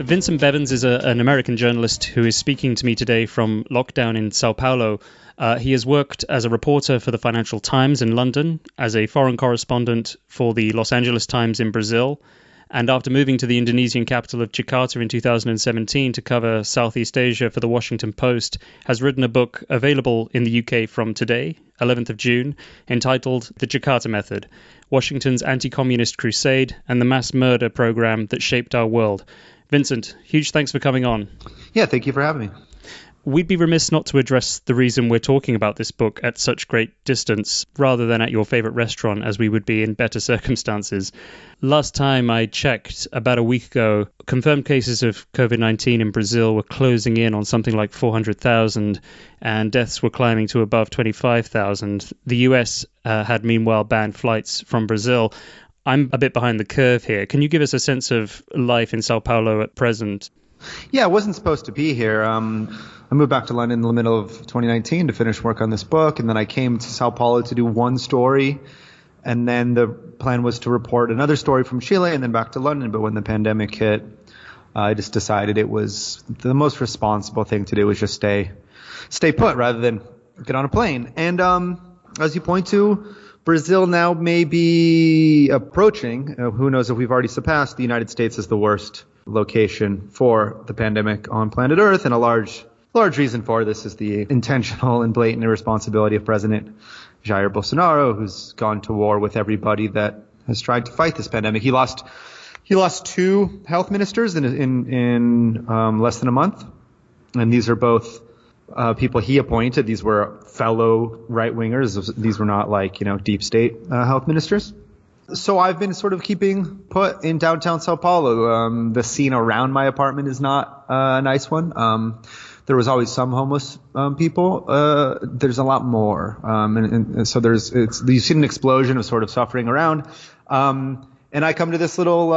Vincent Bevins is an American journalist who is speaking to me today from lockdown in Sao Paulo. He has worked as a reporter for the Financial Times in London, as a foreign correspondent for the Los Angeles Times in Brazil, and after moving to the Indonesian capital of Jakarta in 2017 to cover Southeast Asia for the Washington Post, has written a book available in the UK from today, 11th of June, entitled The Jakarta Method, Washington's Anticommunist Crusade and the Mass Murder Program That Shaped Our World. Vincent, huge thanks for coming on. Yeah, thank you for having me. We'd be remiss not to address the reason we're talking about this book at such great distance, rather than at your favorite restaurant, as we would be in better circumstances. Last time I checked, about a week ago, confirmed cases of COVID-19 in Brazil were closing in on something like 400,000, and deaths were climbing to above 25,000. The US had meanwhile banned flights from Brazil. I'm a bit behind the curve here. Can you give us a sense of life in Sao Paulo at present? Yeah, I wasn't supposed to be here. I moved back to London in the middle of 2019 to finish work on this book, and then I came to Sao Paulo to do one story, and then the plan was to report another story from Chile and then back to London. But when the pandemic hit, I just decided it was the most responsible thing to do was just stay put rather than get on a plane. And as you point to, Brazil now may be approaching, who knows if we've already surpassed, the United States as the worst location for the pandemic on planet Earth. And a large reason for this is the intentional and blatant irresponsibility of President Jair Bolsonaro, who's gone to war with everybody that has tried to fight this pandemic. He lost two health ministers in less than a month. And these are both people he appointed. These were fellow right-wingers. These were not like, deep state health ministers. So I've been sort of keeping put in downtown Sao Paulo. The scene around my apartment is not a nice one. There was always some homeless people. There's a lot more. And so you've seen an explosion of sort of suffering around. And I come to this little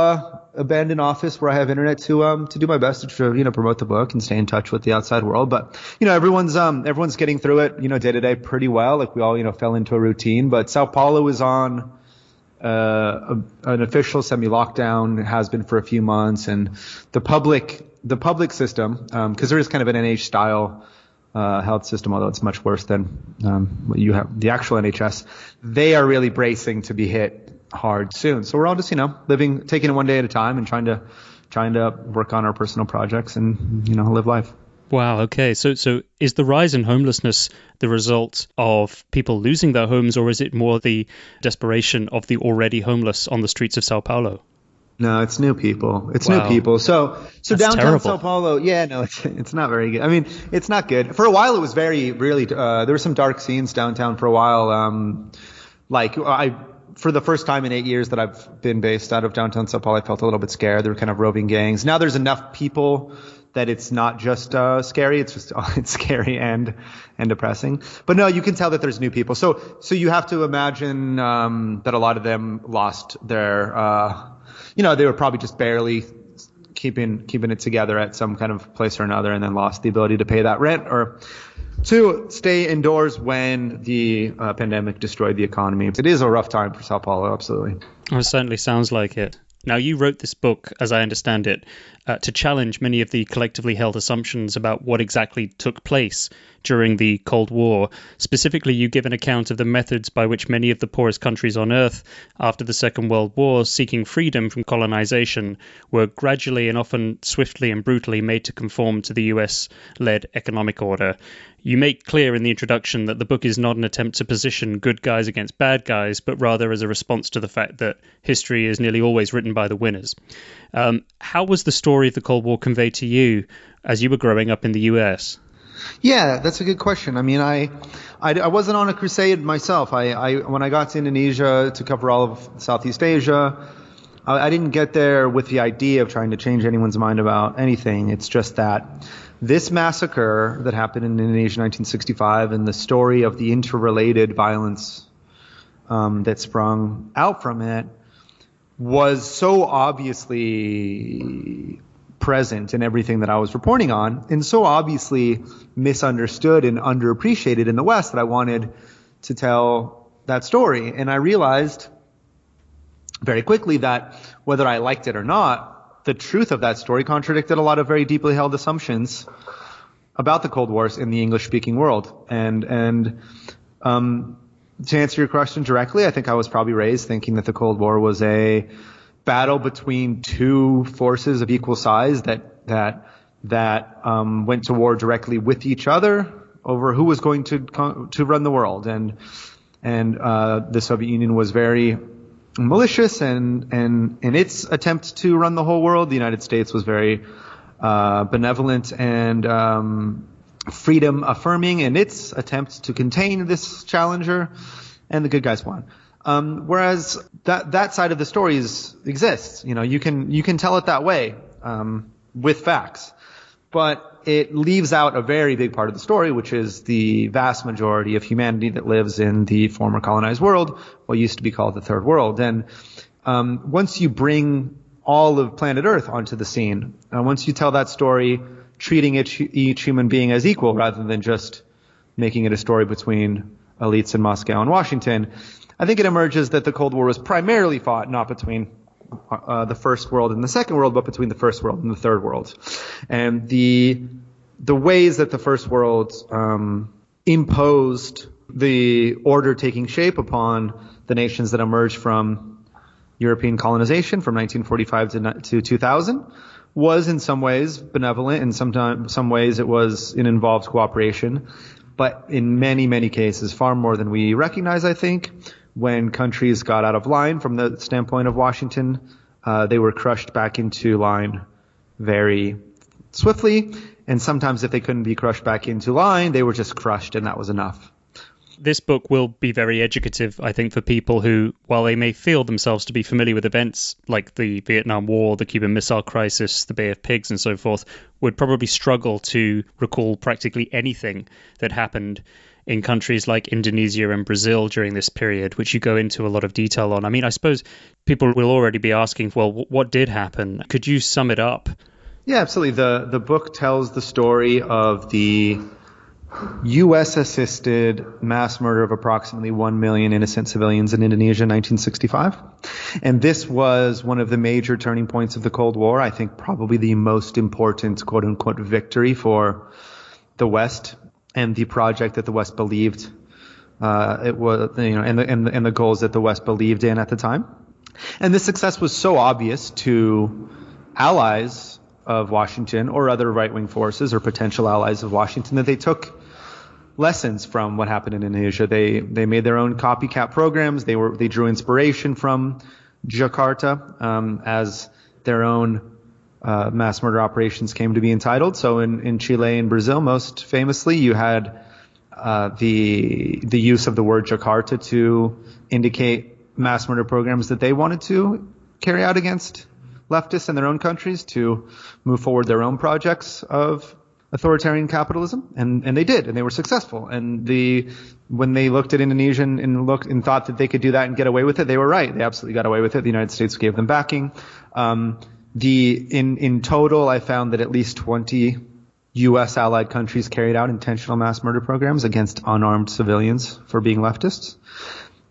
abandoned office where I have internet to do my best to promote the book and stay in touch with the outside world. But everyone's getting through it day to day pretty well. Like we all fell into a routine. But Sao Paulo is on an official semi-lockdown. It has been for a few months, and the public system, because there is kind of an NH style health system, although it's much worse than what you have, the actual NHS. They are really bracing to be hit hard soon. So we're all just taking it one day at a time and trying to work on our personal projects and live life. Wow. Okay. So is the rise in homelessness the result of people losing their homes, or is it more the desperation of the already homeless on the streets of Sao Paulo? No, it's new people. New people. So downtown terrible. Sao Paulo, it's not very good. I mean, it's not good. For a while, it was really, there were some dark scenes downtown for a while. For the first time in 8 years that I've been based out of downtown Sao Paulo, I felt a little bit scared. There were kind of roving gangs. Now there's enough people that it's not just scary. It's scary and depressing. But no, you can tell that there's new people. So you have to imagine that a lot of them lost their, they were probably just barely keeping it together at some kind of place or another, and then lost the ability to pay that rent or to stay indoors when the pandemic destroyed the economy. It is a rough time for Sao Paulo, absolutely. It certainly sounds like it. Now, you wrote this book, as I understand it, to challenge many of the collectively held assumptions about what exactly took place during the Cold War. Specifically, you give an account of the methods by which many of the poorest countries on Earth, after the Second World War, seeking freedom from colonization, were gradually and often swiftly and brutally made to conform to the US-led economic order. You make clear in the introduction that the book is not an attempt to position good guys against bad guys, but rather as a response to the fact that history is nearly always written by the winners. How was the story of the Cold War conveyed to you as you were growing up in the US? Yeah, that's a good question. I mean, I wasn't on a crusade myself. When I got to Indonesia to cover all of Southeast Asia, I didn't get there with the idea of trying to change anyone's mind about anything. It's just that this massacre that happened in Indonesia in 1965 and the story of the interrelated violence that sprung out from it was so obviously present in everything that I was reporting on, and so obviously misunderstood and underappreciated in the West, that I wanted to tell that story. And I realized very quickly that whether I liked it or not, the truth of that story contradicted a lot of very deeply held assumptions about the Cold War in the English-speaking world. And to answer your question directly, I think I was probably raised thinking that the Cold War was a battle between two forces of equal size that went to war directly with each other over who was going to run the world. And the Soviet Union was very malicious and in its attempt to run the whole world. The United States was very benevolent and freedom affirming in its attempt to contain this challenger, and the good guys won. Whereas that side of the story exists. You can tell it that way with facts, but it leaves out a very big part of the story, which is the vast majority of humanity that lives in the former colonized world, what used to be called the Third World. And once you bring all of planet Earth onto the scene, once you tell that story, treating each human being as equal rather than just making it a story between elites in Moscow and Washington, I think it emerges that the Cold War was primarily fought not between the First World and the Second World, but between the First World and the Third World. And the ways that the First World imposed the order taking shape upon the nations that emerged from European colonization from 1945 to 2000 was in some ways benevolent, in some ways it involved cooperation, but in many, many cases, far more than we recognize, I think, when countries got out of line from the standpoint of Washington, they were crushed back into line very swiftly. And sometimes if they couldn't be crushed back into line, they were just crushed, and that was enough. This book will be very educative, I think, for people who, while they may feel themselves to be familiar with events like the Vietnam War, the Cuban Missile Crisis, the Bay of Pigs, and so forth, would probably struggle to recall practically anything that happened in countries like Indonesia and Brazil during this period, which you go into a lot of detail on. I mean, I suppose people will already be asking, well, what did happen? Could you sum it up? Yeah, absolutely. The book tells the story of the U.S.-assisted mass murder of approximately 1 million innocent civilians in Indonesia in 1965. And this was one of the major turning points of the Cold War. I think probably the most important quote-unquote victory for the West and the project that the West believed it was, and the goals that the West believed in at the time. And this success was so obvious to allies of Washington or other right-wing forces or potential allies of Washington that they took lessons from what happened in Indonesia. They made their own copycat programs. They drew inspiration from Jakarta as their own mass murder operations came to be entitled. So in Chile and Brazil, most famously, you had the use of the word Jakarta to indicate mass murder programs that they wanted to carry out against leftists in their own countries to move forward their own projects of authoritarian capitalism, and they did, and they were successful. And when they looked at Indonesia and thought that they could do that and get away with it, they were right. They absolutely got away with it. The United States gave them backing. In total, I found that at least 20 U.S. allied countries carried out intentional mass murder programs against unarmed civilians for being leftists.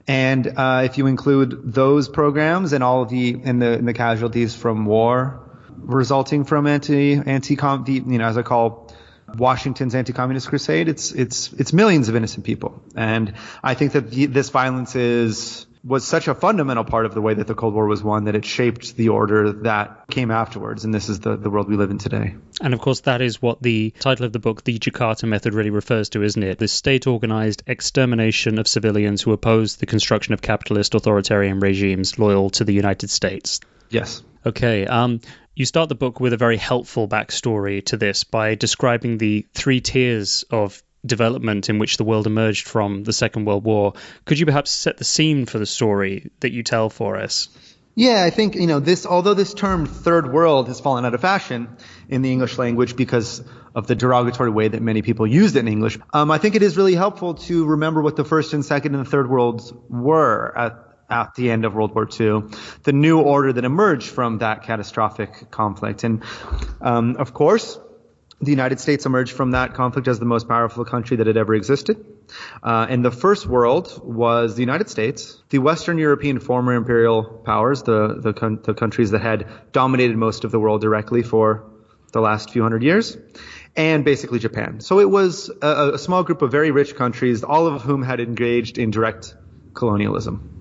And if you include those programs and all of the casualties from war resulting from as I call Washington's Anticommunist Crusade, it's millions of innocent people. And I think that this violence was such a fundamental part of the way that the Cold War was won that it shaped the order that came afterwards. And this is the world we live in today. And of course, that is what the title of the book, The Jakarta Method, really refers to, isn't it? The state-organized extermination of civilians who oppose the construction of capitalist authoritarian regimes loyal to the United States. Yes. Okay. You start the book with a very helpful backstory to this by describing the 3 tiers of development in which the world emerged from the Second World War. Could you perhaps set the scene for the story that you tell for us? Yeah, I think, although this term third world has fallen out of fashion in the English language because of the derogatory way that many people used it in English, I think it is really helpful to remember what the first and second and the third worlds were at the end of World War II, the new order that emerged from that catastrophic conflict. And, of course, the United States emerged from that conflict as the most powerful country that had ever existed. And the first world was the United States, the Western European former imperial powers, the countries that had dominated most of the world directly for the last few hundred years, and basically Japan. So it was a small group of very rich countries, all of whom had engaged in direct colonialism.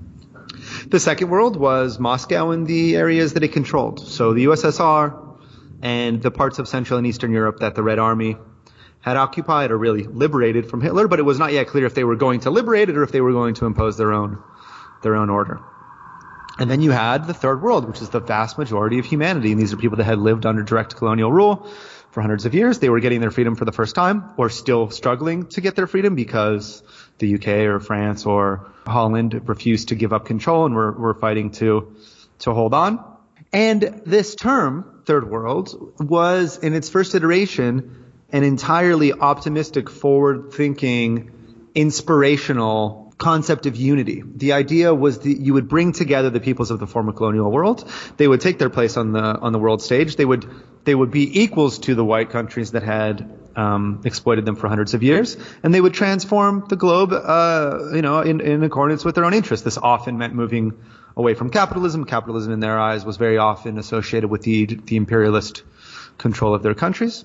The second world was Moscow and the areas that it controlled. So the USSR and the parts of Central and Eastern Europe that the Red Army had occupied or really liberated from Hitler, but it was not yet clear if they were going to liberate it or if they were going to impose their own order. And then you had the third world, which is the vast majority of humanity. And these are people that had lived under direct colonial rule for hundreds of years. They were getting their freedom for the first time or still struggling to get their freedom because the UK or France or Holland refused to give up control and were fighting to hold on. And this term, third world, was in its first iteration an entirely optimistic, forward-thinking, inspirational concept of unity. The idea was that you would bring together the peoples of the former colonial world. They would take their place on the world stage. They would be equals to the white countries that had exploited them for hundreds of years, and they would transform the globe, in accordance with their own interests. This often meant moving away from capitalism. Capitalism, in their eyes, was very often associated with the imperialist control of their countries.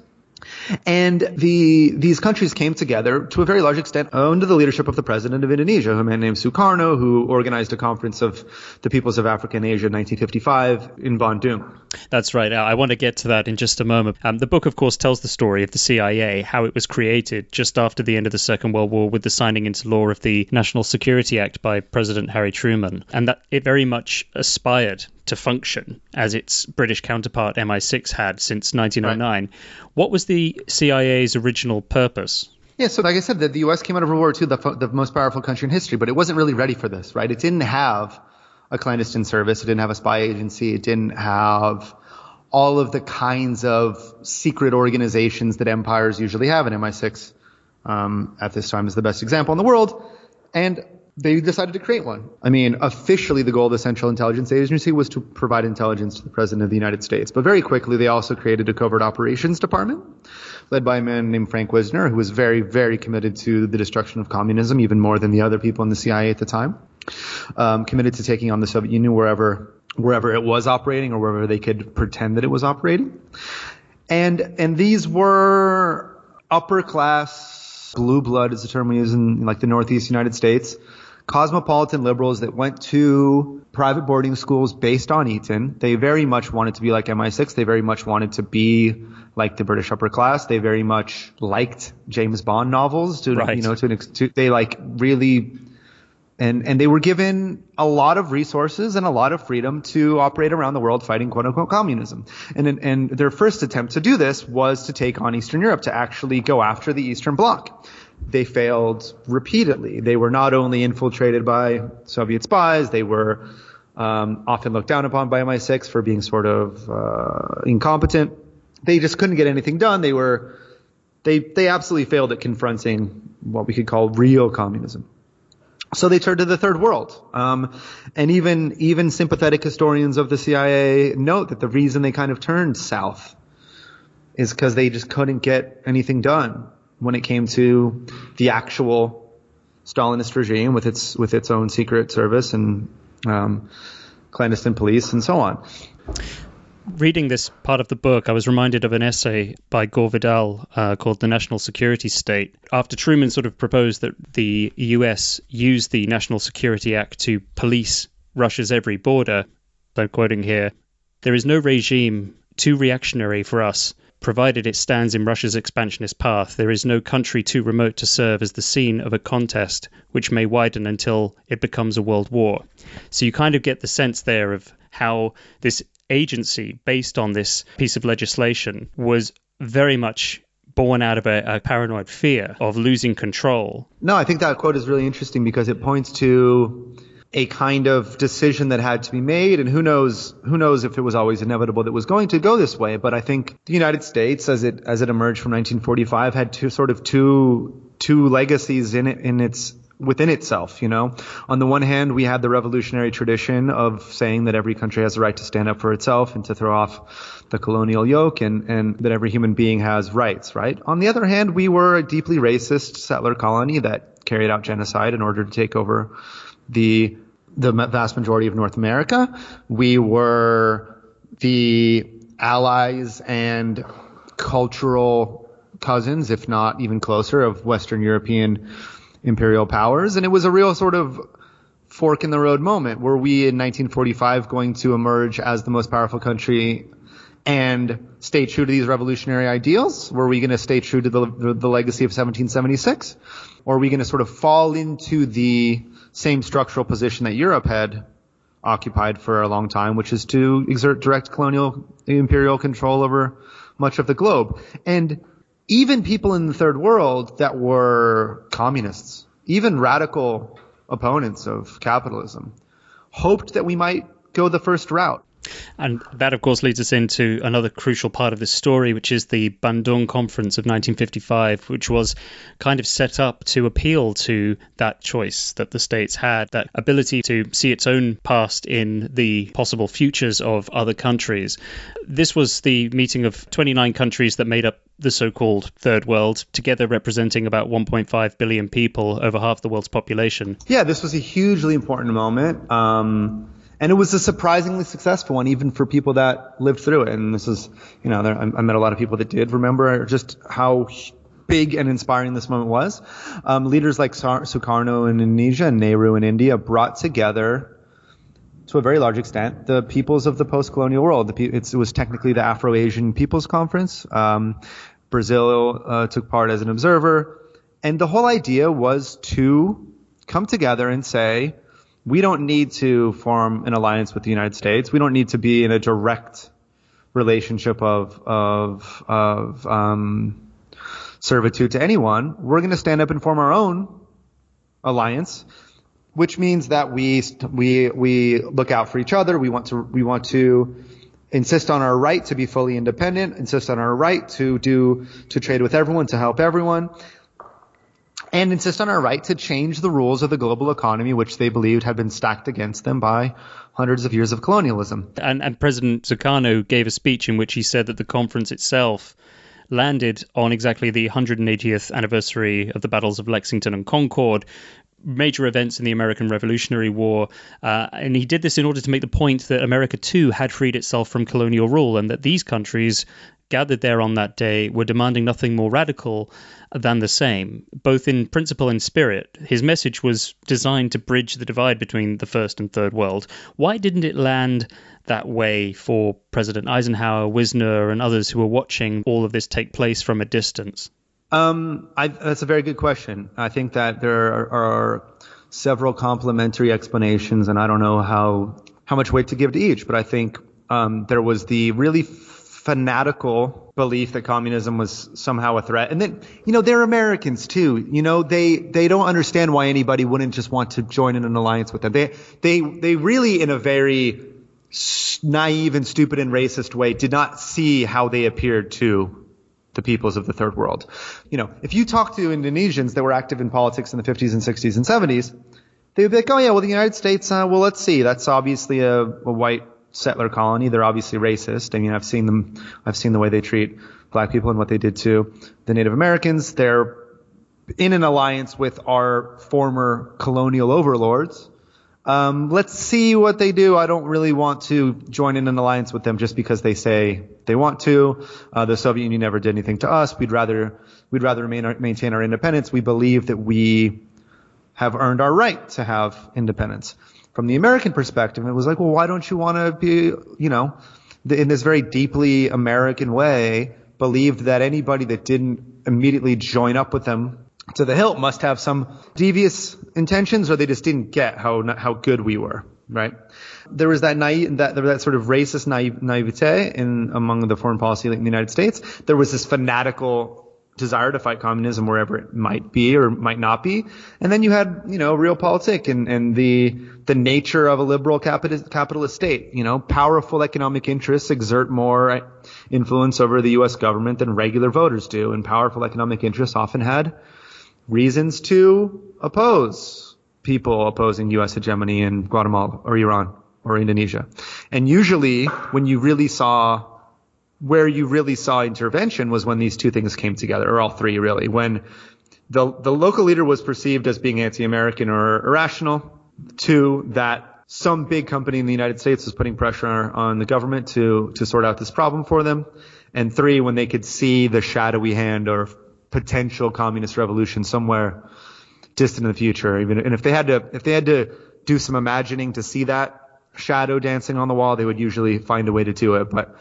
And these countries came together to a very large extent under the leadership of the president of Indonesia, a man named Sukarno, who organized a conference of the peoples of Africa and Asia in 1955 in Bandung. That's right. I want to get to that in just a moment. The book, of course, tells the story of the CIA, how it was created just after the end of the Second World War with the signing into law of the National Security Act by President Harry Truman, and that it very much aspired to function as its British counterpart MI6 had since 1909. Right. What was the CIA's original purpose? Yeah, so like I said, the U.S. came out of World War II, the most powerful country in history, but it wasn't really ready for this, right? It didn't have a clandestine service. It didn't have a spy agency. It didn't have all of the kinds of secret organizations that empires usually have. And MI6 at this time is the best example in the world. And they decided to create one. I mean, officially the goal of the Central Intelligence Agency was to provide intelligence to the President of the United States. But very quickly, they also created a covert operations department led by a man named Frank Wisner, who was very, very committed to the destruction of communism, even more than the other people in the CIA at the time. Committed to taking on the Soviet Union wherever it was operating or wherever they could pretend that it was operating. And these were upper class, blue blood is the term we use in like the Northeast United States, cosmopolitan liberals that went to private boarding schools based on Eton. They very much wanted to be like MI6. They very much wanted to be like the British upper class. They very much liked James Bond novels they like really, and they were given a lot of resources and a lot of freedom to operate around the world fighting quote unquote communism. And their first attempt to do this was to take on Eastern Europe, to actually go after the Eastern Bloc. They failed repeatedly. They were not only infiltrated by Soviet spies, they were often looked down upon by MI6 for being sort of incompetent. They just couldn't get anything done. They absolutely failed at confronting what we could call real communism. So they turned to the third world. And even sympathetic historians of the CIA note that the reason they kind of turned south is because they just couldn't get anything done when it came to the actual Stalinist regime with its own secret service and clandestine police and so on. Reading this part of the book, I was reminded of an essay by Gore Vidal called The National Security State. After Truman sort of proposed that the US use the National Security Act to police Russia's every border, I'm quoting here, "There is no regime too reactionary for us, provided it stands in Russia's expansionist path. There is no country too remote to serve as the scene of a contest which may widen until it becomes a world war." So you kind of get the sense there of how this agency, based on this piece of legislation, was very much born out of a paranoid fear of losing control. No, I think that quote is really interesting because it points to a kind of decision that had to be made, and who knows if it was always inevitable that it was going to go this way. But I think the United States, as it emerged from 1945, had two legacies in its within itself, On the one hand, we had the revolutionary tradition of saying that every country has the right to stand up for itself and to throw off the colonial yoke, and that every human being has rights, right? On the other hand, we were a deeply racist settler colony that carried out genocide in order to take over the vast majority of North America. We were the allies and cultural cousins, if not even closer, of Western European imperial powers. And it was a real sort of fork in the road moment. Were we in 1945 going to emerge as the most powerful country and stay true to these revolutionary ideals? Were we going to stay true to the legacy of 1776? Or are we going to sort of fall into the same structural position that Europe had occupied for a long time, which is to exert direct colonial imperial control over much of the globe? And even people in the third world that were communists, even radical opponents of capitalism, hoped that we might go the first route. And that, of course, leads us into another crucial part of this story, which is the Bandung Conference of 1955, which was kind of set up to appeal to that choice that the states had, that ability to see its own past in the possible futures of other countries. This was the meeting of 29 countries that made up the so-called Third World, together representing about 1.5 billion people, over half the world's population. Yeah, this was a hugely important moment. And it was a surprisingly successful one, even for people that lived through it. And this is, I met a lot of people that did remember just how big and inspiring this moment was. Leaders like Sukarno in Indonesia and Nehru in India brought together, to a very large extent, the peoples of the post-colonial world. It was technically the Afro-Asian People's Conference. Brazil took part as an observer. And the whole idea was to come together and say, we don't need to form an alliance with the United States. We don't need to be in a direct relationship of servitude to anyone. We're going to stand up and form our own alliance, which means that we look out for each other. We want to insist on our right to be fully independent, insist on our right to trade with everyone, to help everyone, and insist on our right to change the rules of the global economy, which they believed had been stacked against them by hundreds of years of colonialism. And President Sukarno gave a speech in which he said that the conference itself landed on exactly the 180th anniversary of the battles of Lexington and Concord, major events in the American Revolutionary War, and he did this in order to make the point that America too had freed itself from colonial rule, and that these countries gathered there on that day were demanding nothing more radical than the same, both in principle and spirit. His message was designed to bridge the divide between the First and Third World. Why didn't it land that way for President Eisenhower, Wisner, and others who were watching all of this take place from a distance? That's a very good question. I think that there are several complementary explanations, and I don't know how much weight to give to each, but I think there was the really fanatical belief that communism was somehow a threat. And then, they're Americans too. They don't understand why anybody wouldn't just want to join in an alliance with them. They really, in a very naive and stupid and racist way, did not see how they appeared to the peoples of the Third World. If you talk to Indonesians that were active in politics in the 50s and 60s and 70s, they would be like, oh yeah, well, the United States, well, let's see. That's obviously a white settler colony. They're obviously racist. I mean, I've seen the way they treat black people and what they did to the Native Americans. They're in an alliance with our former colonial overlords. Let's see what they do. I don't really want to join in an alliance with them just because they say they want to. The Soviet Union never did anything to us. We'd rather maintain our independence. We believe that we have earned our right to have independence. From the American perspective, it was like, well, why don't you want to be, in this very deeply American way, believed that anybody that didn't immediately join up with them to the hilt must have some devious intentions, or they just didn't get how good we were, right? There was that sort of racist naivete among the foreign policy elite in the United States. There was this fanatical desire to fight communism wherever it might be or might not be. And then you had, realpolitik and the nature of a liberal capitalist state. Powerful economic interests exert more influence over the U.S. government than regular voters do. And powerful economic interests often had reasons to oppose people opposing U.S. hegemony in Guatemala or Iran or Indonesia. And usually where you really saw intervention was when these two things came together, or all three really, when the local leader was perceived as being anti-American or irrational, two, that some big company in the United States was putting pressure on the government to sort out this problem for them, and three, when they could see the shadowy hand or potential communist revolution somewhere distant in the future. And if they had to do some imagining to see that shadow dancing on the wall, they would usually find a way to do it. But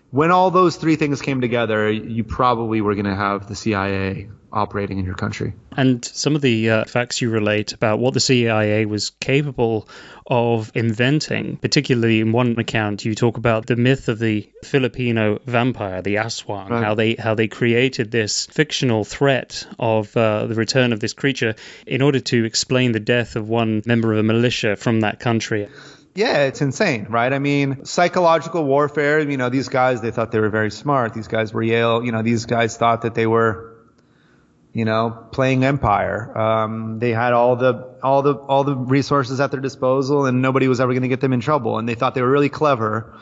when all those three things came together, you probably were going to have the CIA operating in your country. And some of the facts you relate about what the CIA was capable of inventing, particularly in one account, you talk about the myth of the Filipino vampire, the aswang, right. how they created this fictional threat of the return of this creature in order to explain the death of one member of a militia from that country. Yeah, it's insane, right? I mean, psychological warfare, these guys, they thought they were very smart. These guys were Yale, these guys thought that they were, playing empire. They had all the resources at their disposal, and nobody was ever going to get them in trouble. And they thought they were really clever,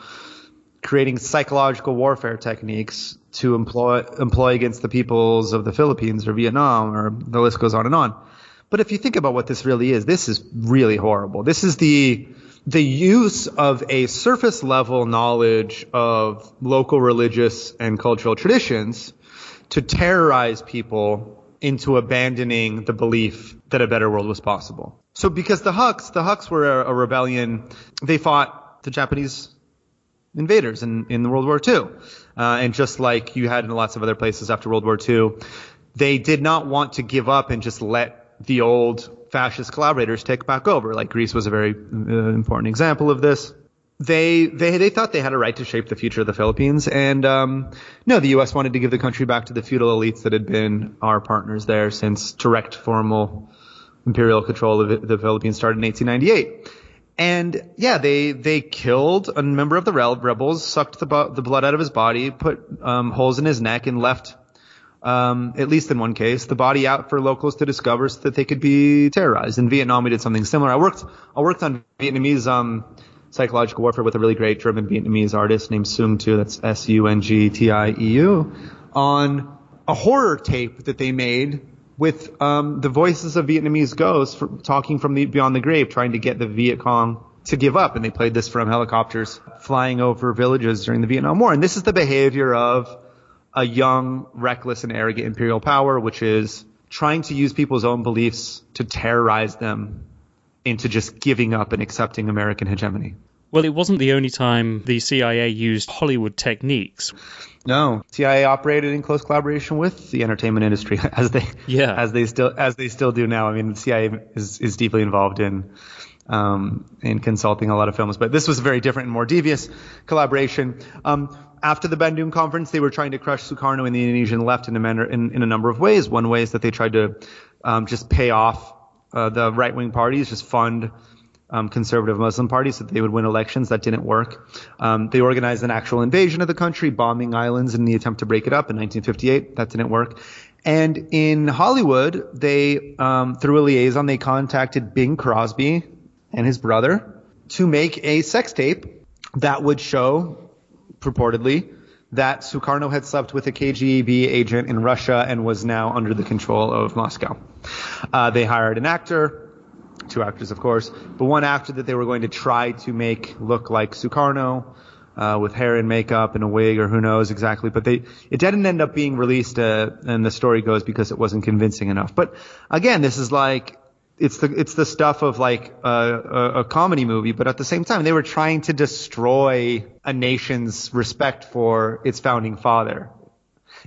creating psychological warfare techniques to employ against the peoples of the Philippines or Vietnam, or the list goes on and on. But if you think about what this really is, this is really horrible. This is the use of a surface level knowledge of local religious and cultural traditions to terrorize people into abandoning the belief that a better world was possible. So because the Huks were a rebellion, they fought the Japanese invaders in World War II. And just like you had in lots of other places after World War II, they did not want to give up and just let the old fascist collaborators take back over. Like Greece was a very important example of this. They thought they had a right to shape the future of the Philippines, and the U.S. wanted to give the country back to the feudal elites that had been our partners there since direct formal imperial control of the Philippines started in 1898. And yeah, they killed a member of the rebels, sucked the blood out of his body, put holes in his neck, and left, at least in one case, the body out for locals to discover so that they could be terrorized. In Vietnam, we did something similar. I worked on Vietnamese psychological warfare with a really great German Vietnamese artist named Sung Tu, that's Sungtieu, on a horror tape that they made with the voices of Vietnamese ghosts talking from beyond the grave, trying to get the Viet Cong to give up. And they played this from helicopters flying over villages during the Vietnam War. And this is the behavior of a young, reckless, and arrogant imperial power, which is trying to use people's own beliefs to terrorize them into just giving up and accepting American hegemony. Well, it wasn't the only time the CIA used Hollywood techniques. No, CIA operated in close collaboration with the entertainment industry, as they still do now. I mean, the CIA is deeply involved in consulting a lot of films, but this was a very different and more devious collaboration. After the Bandung Conference, they were trying to crush Sukarno and the Indonesian left in a number of ways. One way is that they tried to just pay off the right-wing parties, just fund conservative Muslim parties so that they would win elections. That didn't work. They organized an actual invasion of the country, bombing islands in the attempt to break it up in 1958. That didn't work. And in Hollywood, they, through a liaison, they contacted Bing Crosby and his brother to make a sex tape that would show, purportedly, that Sukarno had slept with a KGB agent in Russia and was now under the control of Moscow. They hired an actor, two actors, of course, but one actor that they were going to try to make look like Sukarno, with hair and makeup and a wig, or who knows exactly. But it didn't end up being released, and the story goes because it wasn't convincing enough. But again, this is like, it's the stuff of like a comedy movie, but at the same time, they were trying to destroy a nation's respect for its founding father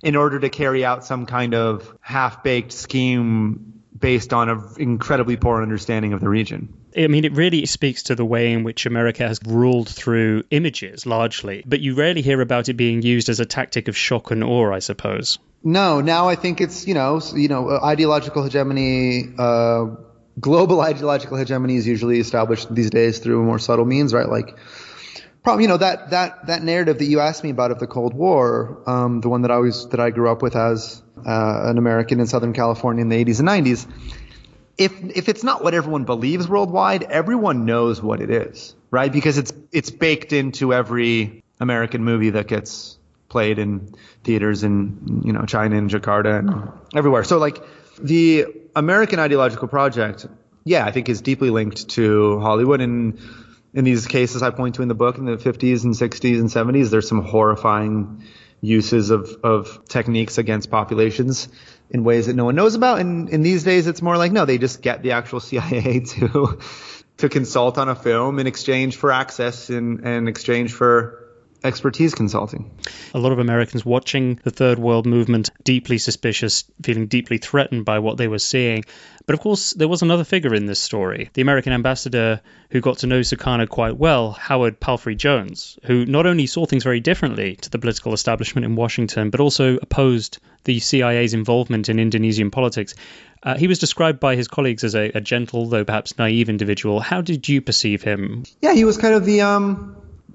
in order to carry out some kind of half-baked scheme based on an incredibly poor understanding of the region. I mean, it really speaks to the way in which America has ruled through images, largely. But you rarely hear about it being used as a tactic of shock and awe, I suppose. No, now I think it's, ideological hegemony, global ideological hegemony is usually established these days through more subtle means, right? Like problem, that narrative that you asked me about of the Cold War, the one that I grew up with as an American in Southern California in the 80s and 90s. If it's not what everyone believes worldwide, everyone knows what it is, right? Because it's baked into every American movie that gets played in theaters in China and Jakarta and everywhere. So like the American ideological project, I think is deeply linked to Hollywood. And in these cases I point to in the book in the 50s and 60s and 70s, there's some horrifying uses of techniques against populations in ways that no one knows about. And in these days, it's more like, no, they just get the actual CIA to consult on a film in exchange for access and in exchange for expertise consulting. A lot of Americans watching the Third World movement, deeply suspicious, feeling deeply threatened by what they were seeing. But of course, there was another figure in this story, the American ambassador who got to know Sukarno quite well, Howard Palfrey Jones, who not only saw things very differently to the political establishment in Washington, but also opposed the CIA's involvement in Indonesian politics. He was described by his colleagues as a gentle, though perhaps naive individual. How did you perceive him? Yeah, he was kind of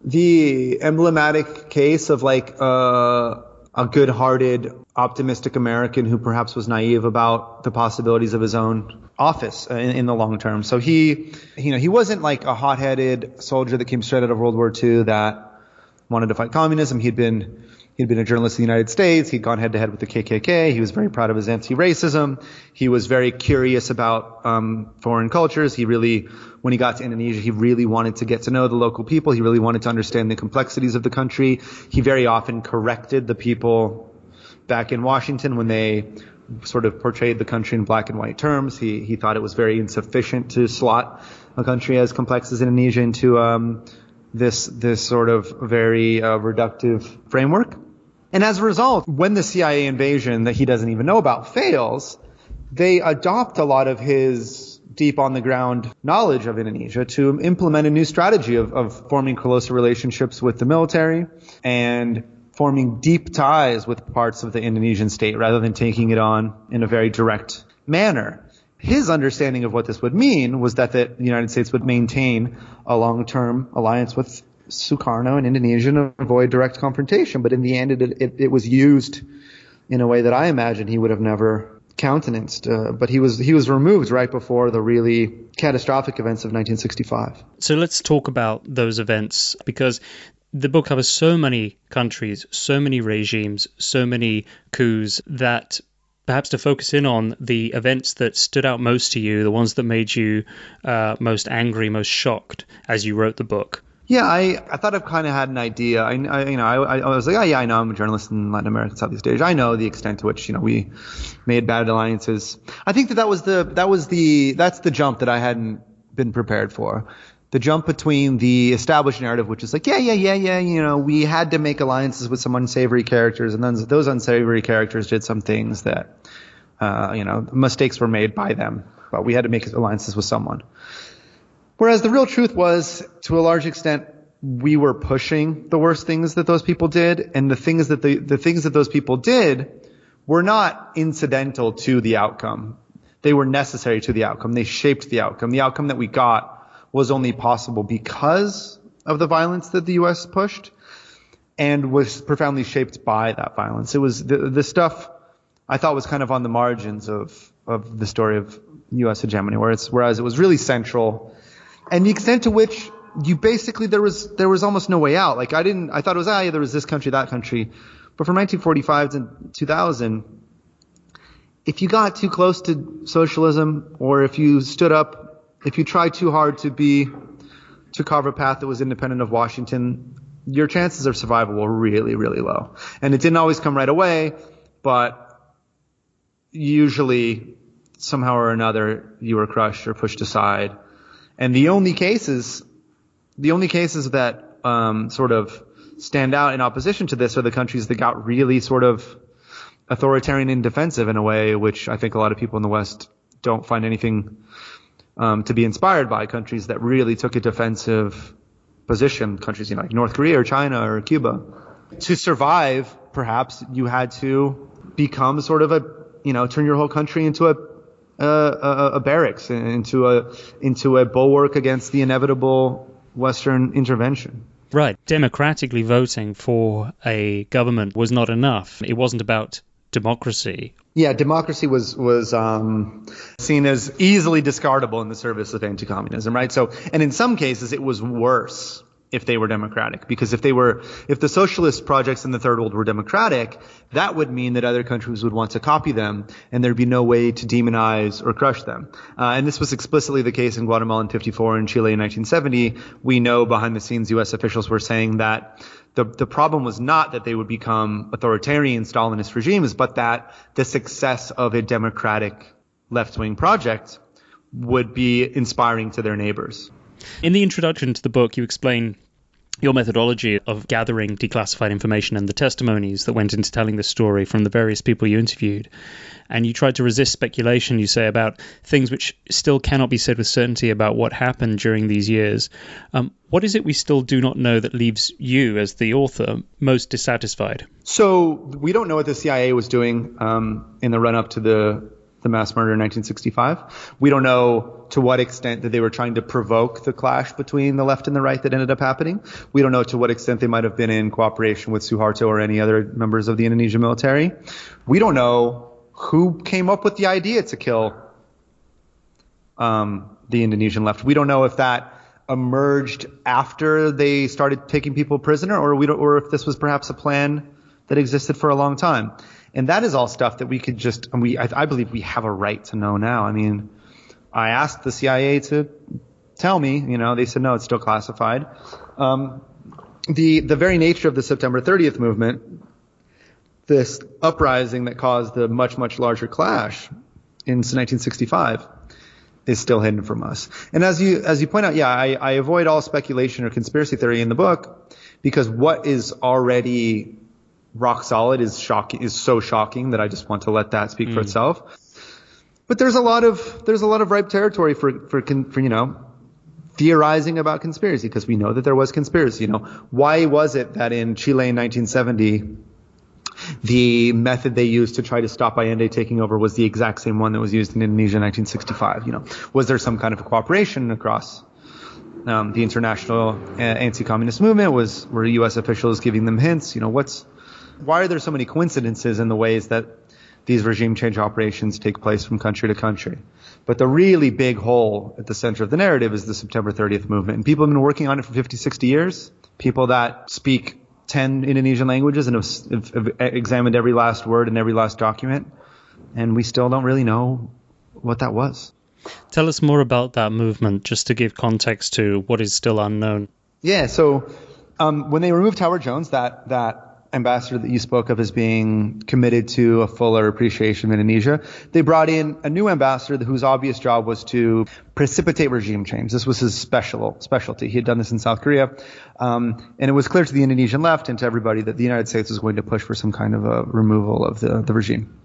the emblematic case of like a good-hearted, optimistic American who perhaps was naive about the possibilities of his own office in the long term. So he wasn't like a hot-headed soldier that came straight out of World War II that wanted to fight communism. He'd been a journalist in the United States. He'd gone head-to-head with the KKK. He was very proud of his anti-racism. He was very curious about foreign cultures. When he got to Indonesia, he really wanted to get to know the local people. He really wanted to understand the complexities of the country. He very often corrected the people back in Washington when they sort of portrayed the country in black and white terms. He thought it was very insufficient to slot a country as complex as Indonesia into this sort of very reductive framework. And as a result, when the CIA invasion that he doesn't even know about fails, they adopt a lot of his deep on the ground knowledge of Indonesia to implement a new strategy of forming closer relationships with the military and forming deep ties with parts of the Indonesian state rather than taking it on in a very direct manner. His understanding of what this would mean was that the United States would maintain a long-term alliance with Sukarno in Indonesia and avoid direct confrontation. But in the end, it was used in a way that I imagine he would have never countenanced. But he was removed right before the really catastrophic events of 1965. So let's talk about those events, because the book covers so many countries, so many regimes, so many coups, that perhaps to focus in on the events that stood out most to you, the ones that made you most angry, most shocked as you wrote the book. Yeah, I thought I've kind of had an idea. I was like, I know I'm a journalist in Latin America, Southeast Asia. I know the extent to which we made bad alliances. I think that's the jump that I hadn't been prepared for. The jump between the established narrative, which is like, we had to make alliances with some unsavory characters, and then those unsavory characters did some things that, mistakes were made by them, but we had to make alliances with someone. Whereas the real truth was, to a large extent, we were pushing the worst things that those people did, and the things that those people did were not incidental to the outcome. They were necessary to the outcome. They shaped the outcome. The outcome that we got was only possible because of the violence that the U.S. pushed, and was profoundly shaped by that violence. It was the stuff I thought was kind of on the margins of the story of U.S. hegemony, whereas it was really central. And the extent to which there was almost no way out. Like I thought it was, there was this country, that country. But from 1945 to 2000, if you got too close to socialism, or if you tried too hard to carve a path that was independent of Washington, your chances of survival were really, really low. And it didn't always come right away, but usually somehow or another you were crushed or pushed aside. And the only cases that sort of stand out in opposition to this are the countries that got really sort of authoritarian and defensive in a way which I think a lot of people in the West don't find anything to be inspired by. Countries that really took a defensive position, countries like North Korea or China or Cuba. To survive, perhaps you had to become sort of turn your whole country into a barracks, into a bulwark against the inevitable Western intervention. Right. Democratically voting for a government was not enough. It wasn't about democracy. Yeah, democracy was seen as easily discardable in the service of anti-communism, right? So, and in some cases, it was worse if they were democratic, because if the socialist projects in the Third World were democratic, that would mean that other countries would want to copy them, and there'd be no way to demonize or crush them. And this was explicitly the case in Guatemala in '54 and Chile in 1970. We know behind the scenes U.S. officials were saying that the problem was not that they would become authoritarian Stalinist regimes, but that the success of a democratic left-wing project would be inspiring to their neighbors. In the introduction to the book, you explain your methodology of gathering declassified information and the testimonies that went into telling the story from the various people you interviewed. And you tried to resist speculation, you say, about things which still cannot be said with certainty about what happened during these years. What is it we still do not know that leaves you, as the author, most dissatisfied? So we don't know what the CIA was doing in the run-up to the mass murder in 1965. We don't know to what extent that they were trying to provoke the clash between the left and the right that ended up happening. We don't know to what extent they might have been in cooperation with Suharto or any other members of the Indonesian military. We don't know who came up with the idea to kill the Indonesian left. We don't know if that emerged after they started taking people prisoner, or if this was perhaps a plan that existed for a long time. And that is all stuff that we could just, I believe we have a right to know now. I mean, I asked the CIA to tell me, they said, no, it's still classified. The very nature of the September 30th movement, this uprising that caused the much, much larger clash in 1965, is still hidden from us. And as you point out, I avoid all speculation or conspiracy theory in the book, because what is already rock solid is so shocking that I just want to let that speak for itself. But there's a lot of ripe territory for theorizing about conspiracy, because we know that there was conspiracy. Why was it that in Chile in 1970 the method they used to try to stop Allende taking over was the exact same one that was used in Indonesia in 1965? Was there some kind of cooperation across the international anti-communist movement? Were U.S. officials giving them hints? Why are there so many coincidences in the ways that these regime change operations take place from country to country? But the really big hole at the center of the narrative is the September 30th movement. And people have been working on it for 50, 60 years. People that speak 10 Indonesian languages and have examined every last word and every last document. And we still don't really know what that was. Tell us more about that movement, just to give context to what is still unknown. Yeah, so when they removed Howard Jones, that ambassador that you spoke of as being committed to a fuller appreciation of Indonesia, they brought in a new ambassador whose obvious job was to precipitate regime change. This was his specialty. He had done this in South Korea. And it was clear to the Indonesian left and to everybody that the United States was going to push for some kind of a removal of the regime.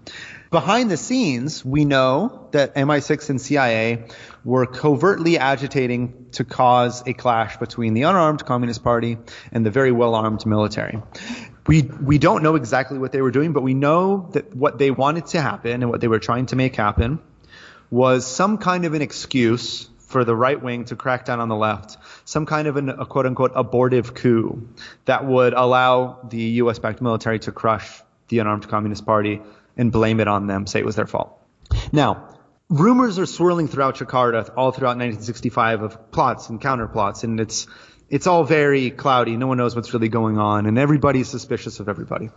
Behind the scenes, we know that MI6 and CIA were covertly agitating to cause a clash between the unarmed Communist Party and the very well-armed military. We don't know exactly what they were doing, but we know that what they wanted to happen and what they were trying to make happen was some kind of an excuse for the right wing to crack down on the left, some kind of a quote-unquote abortive coup that would allow the U.S.-backed military to crush the unarmed Communist Party and blame it on them, say it was their fault. Now, rumors are swirling throughout Jakarta all throughout 1965 of plots and counterplots, and it's all very cloudy. No one knows what's really going on, and everybody's suspicious of everybody.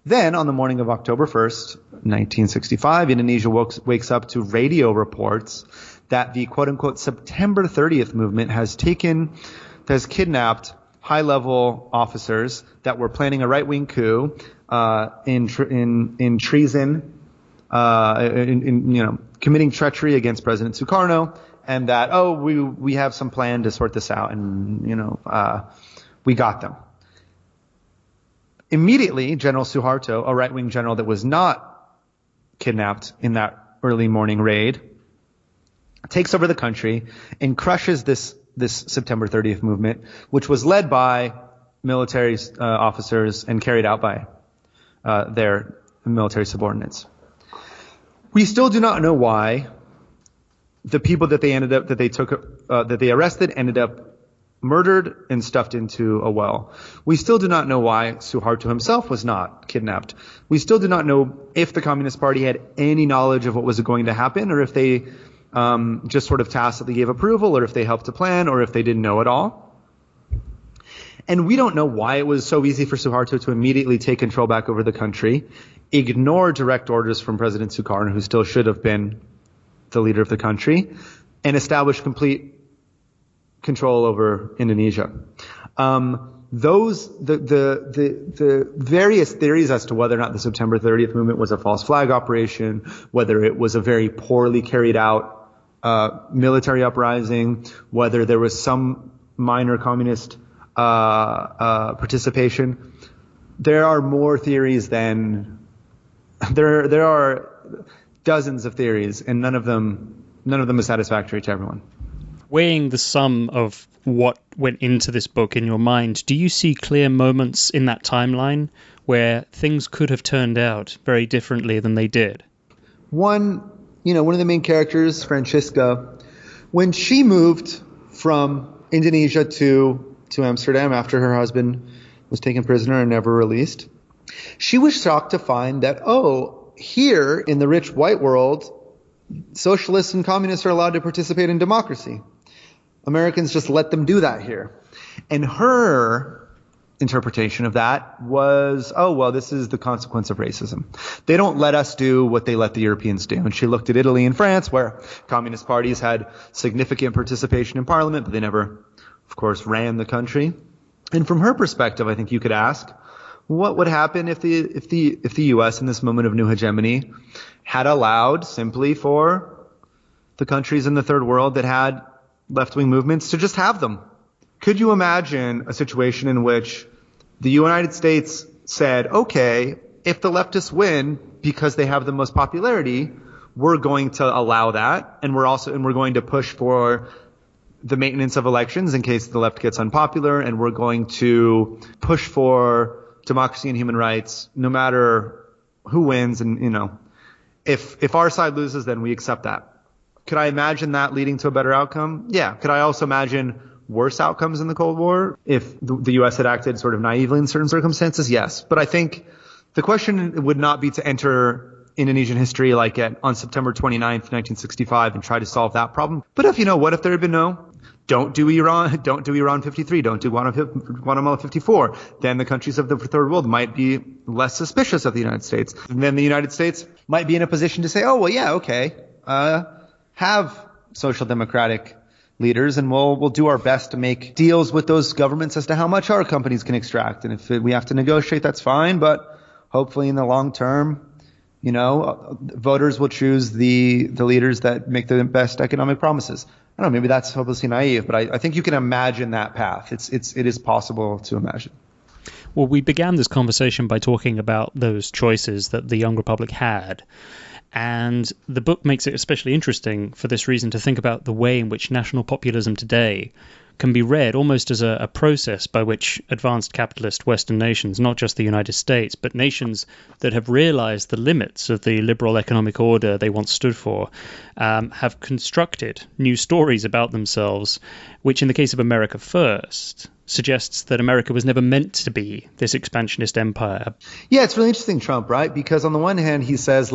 Then, on the morning of October 1st, 1965, Indonesia wakes up to radio reports that the quote-unquote September 30th movement has kidnapped high-level officers that were planning a right-wing coup in treason, committing treachery against President Sukarno, and that, we have some plan to sort this out, and, we got them. Immediately, General Suharto, a right-wing general that was not kidnapped in that early morning raid, takes over the country and crushes this September 30th movement, which was led by military officers and carried out by their military subordinates. We still do not know why the people that they arrested ended up murdered and stuffed into a well. We still do not know why Suharto himself was not kidnapped. We still do not know if the Communist Party had any knowledge of what was going to happen, or if they just sort of tacitly gave approval, or if they helped to plan, or if they didn't know at all. And we don't know why it was so easy for Suharto to immediately take control back over the country, ignore direct orders from President Sukarno, who still should have been the leader of the country, and establish complete control over Indonesia. The various theories as to whether or not the September 30th movement was a false flag operation, whether it was a very poorly carried out military uprising, whether there was some minor communist participation. There are more theories than there are dozens of theories, and none of them is satisfactory to everyone. Weighing the sum of what went into this book in your mind, do you see clear moments in that timeline where things could have turned out very differently than they did? One of the main characters, Francisca, when she moved from Indonesia to Amsterdam after her husband was taken prisoner and never released, she was shocked to find that, here in the rich white world, socialists and communists are allowed to participate in democracy. Americans just let them do that here. And her interpretation of that was, this is the consequence of racism. They don't let us do what they let the Europeans do. And she looked at Italy and France, where communist parties had significant participation in parliament, but they never, of course, ran the country. And from her perspective, I think you could ask, what would happen if the U.S. in this moment of new hegemony had allowed simply for the countries in the third world that had left-wing movements to just have them? Could you imagine a situation in which the United States said, okay, if the leftists win because they have the most popularity, we're going to allow that, and we're going to push for the maintenance of elections in case the left gets unpopular, and we're going to push for democracy and human rights no matter who wins, and if our side loses, then we accept that. Could I imagine that leading to a better outcome? Yeah. Could I also imagine worse outcomes in the Cold War if the U.S. had acted sort of naively in certain circumstances? Yes. But I think the question would not be to enter Indonesian history like on September 29th, 1965 and try to solve that problem. But what if there had been don't do Iran 53, don't do Guatemala 54, then the countries of the third world might be less suspicious of the United States. And then the United States might be in a position to say, have social democratic leaders, and we'll do our best to make deals with those governments as to how much our companies can extract. And if we have to negotiate, that's fine. But hopefully in the long term, voters will choose the leaders that make the best economic promises. I don't know, maybe that's hopelessly naive, but I think you can imagine that path. It is possible to imagine. Well, we began this conversation by talking about those choices that the Young Republic had. And the book makes it especially interesting for this reason to think about the way in which national populism today can be read almost as a process by which advanced capitalist Western nations, not just the United States, but nations that have realized the limits of the liberal economic order they once stood for, have constructed new stories about themselves, which in the case of America First suggests that America was never meant to be this expansionist empire. Yeah, it's really interesting, Trump, right? Because on the one hand, he says,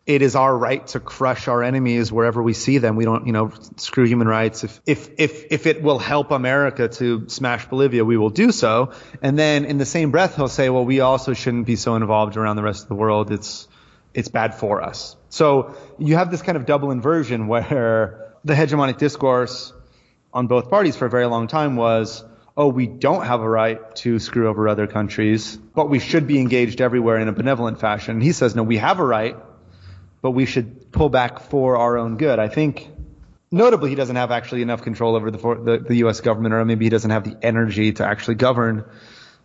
it is our right to crush our enemies wherever we see them. We don't, screw human rights. If it will help America to smash Bolivia, we will do so. And then in the same breath, he'll say, well, we also shouldn't be so involved around the rest of the world. It's bad for us. So you have this kind of double inversion where the hegemonic discourse on both parties for a very long time was, we don't have a right to screw over other countries, but we should be engaged everywhere in a benevolent fashion. And he says, no, we have a right, but we should pull back for our own good. I think, notably, he doesn't have actually enough control over the U.S. government, or maybe he doesn't have the energy to actually govern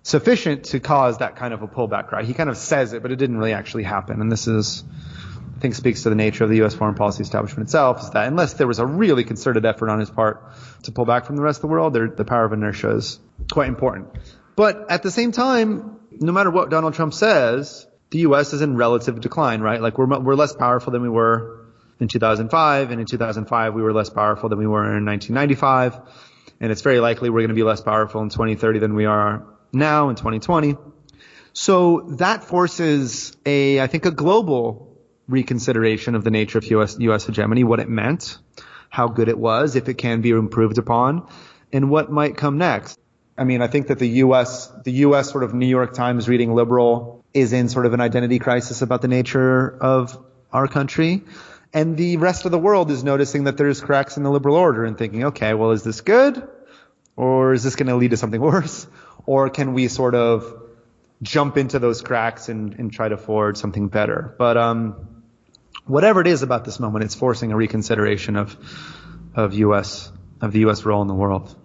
sufficient to cause that kind of a pullback, right? He kind of says it, but it didn't really actually happen. And this I think, speaks to the nature of the U.S. foreign policy establishment itself, is that unless there was a really concerted effort on his part to pull back from the rest of the world, the power of inertia is quite important. But at the same time, no matter what Donald Trump says, the U.S. is in relative decline, right? We're less powerful than we were in 2005, and in 2005 we were less powerful than we were in 1995. and it's very likely we're going to be less powerful in 2030 than we are now in 2020. So that forces I think a global reconsideration of the nature of U.S. hegemony, what it meant, how good it was, if it can be improved upon, and what might come next. I mean, I think that the U.S. sort of New York Times reading liberal is in sort of an identity crisis about the nature of our country. And the rest of the world is noticing that there's cracks in the liberal order and thinking, okay, well, is this good? Or is this going to lead to something worse? Or can we sort of jump into those cracks and try to forward something better? But whatever it is about this moment, it's forcing a reconsideration of the U.S. role in the world.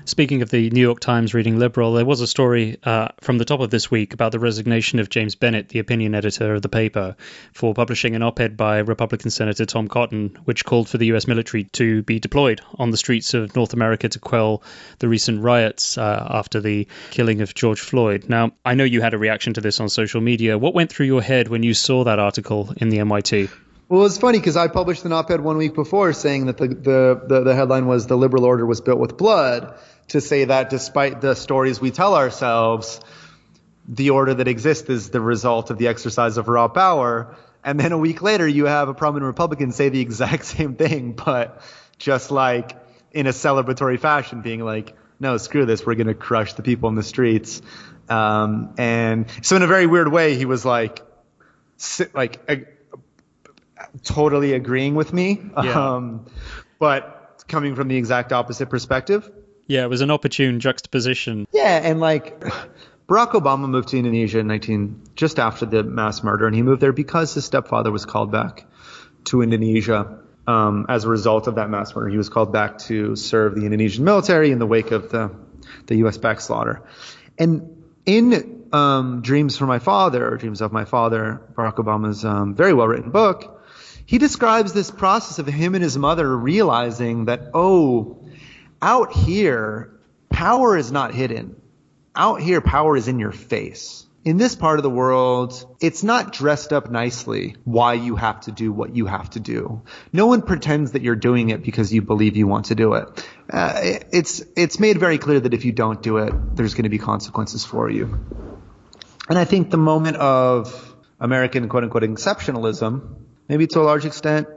Speaking of the New York Times reading liberal, there was a story from the top of this week about the resignation of James Bennett, the opinion editor of the paper, for publishing an op-ed by Republican Senator Tom Cotton, which called for the U.S. military to be deployed on the streets of North America to quell the recent riots after the killing of George Floyd. Now, I know you had a reaction to this on social media. What went through your head when you saw that article in the NYT? Well, it's funny because I published an op-ed 1 week before saying that the headline was "The Liberal Order was built with blood," to say that despite the stories we tell ourselves, the order that exists is the result of the exercise of raw power. And then a week later, you have a prominent Republican say the exact same thing, but just like in a celebratory fashion, being like, no, screw this, we're going to crush the people in the streets. And so in a very weird way, he was totally agreeing with me, but coming from the exact opposite perspective. Yeah, it was an opportune juxtaposition. Yeah, and like Barack Obama moved to Indonesia just after the mass murder, and he moved there because his stepfather was called back to Indonesia as a result of that mass murder. He was called back to serve the Indonesian military in the wake of the U.S. backslaughter. And in Dreams of My Father, Barack Obama's very well-written book, he describes this process of him and his mother realizing that, out here, power is not hidden. Out here, power is in your face. In this part of the world, it's not dressed up nicely why you have to do what you have to do. No one pretends that you're doing it because you believe you want to do it. It's made very clear that if you don't do it, there's going to be consequences for you. And I think the moment of American quote-unquote exceptionalism, maybe to a large extent,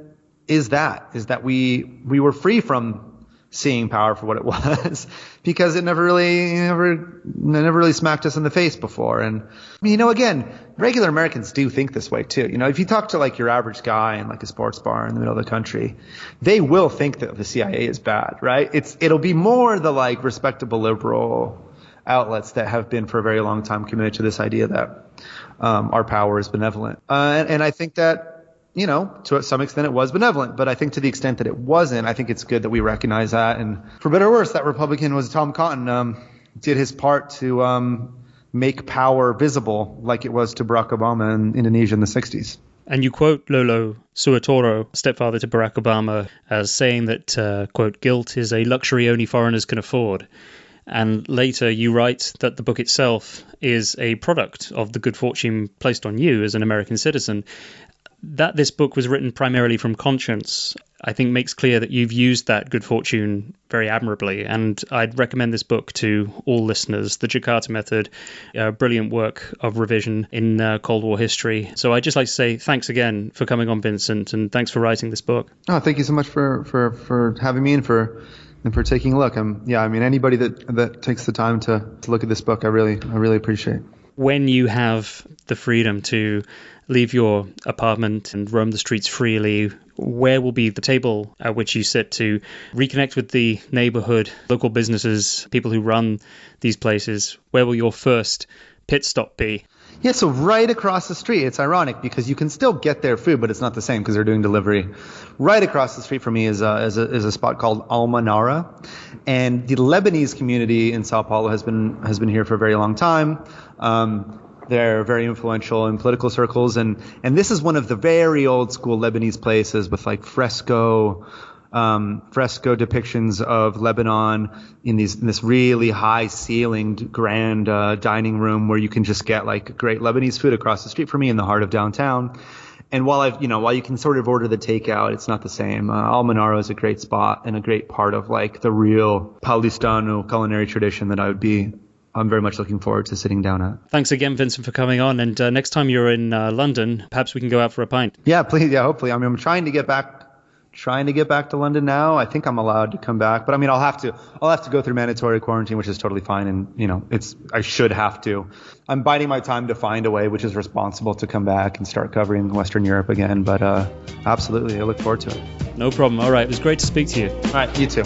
is that we were free from seeing power for what it was, because it never really smacked us in the face before. And again, regular Americans do think this way too. If you talk to like your average guy in like a sports bar in the middle of the country, they will think that the CIA is bad, right? It'll be more the like respectable liberal outlets that have been for a very long time committed to this idea that our power is benevolent. And I think that, to some extent it was benevolent, but I think to the extent that it wasn't, I think it's good that we recognize that. And for better or worse, that Republican was Tom Cotton, did his part to make power visible like it was to Barack Obama in Indonesia in the 60s. And you quote Lolo Suhartono, stepfather to Barack Obama, as saying that, quote, guilt is a luxury only foreigners can afford. And later you write that the book itself is a product of the good fortune placed on you as an American citizen. That this book was written primarily from conscience, I think makes clear that you've used that good fortune very admirably. And I'd recommend this book to all listeners, The Jakarta Method, a brilliant work of revision in Cold War history. So I'd just like to say thanks again for coming on, Vincent, and thanks for writing this book. Oh, thank you so much for having me and for taking a look. Anybody that takes the time to look at this book, I really appreciate. When you have the freedom to leave your apartment and roam the streets freely, where will be the table at which you sit to reconnect with the neighborhood, local businesses, people who run these places? Where will your first pit stop be? Yeah, so right across the street. It's ironic because you can still get their food, but it's not the same because they're doing delivery. Right across the street from me is a spot called Almanara, and the Lebanese community in Sao Paulo has been here for a very long time. They're very influential in political circles, and this is one of the very old school Lebanese places with like fresco depictions of Lebanon in this really high ceilinged grand dining room where you can just get like great Lebanese food across the street from me in the heart of downtown. And while you can sort of order the takeout, it's not the same. Almenaro is a great spot and a great part of like the real Paulistano culinary tradition that I'm very much looking forward to sitting down at. Thanks again, Vincent, for coming on. And next time you're in London, perhaps we can go out for a pint. Yeah, please. Yeah, hopefully. I mean, I'm trying to get back to London now. I think I'm allowed to come back, but I mean, I'll have to go through mandatory quarantine, which is totally fine. And I should have to. I'm biding my time to find a way which is responsible to come back and start covering Western Europe again. But absolutely, I look forward to it. No problem. All right. It was great to speak to you. All right. You too.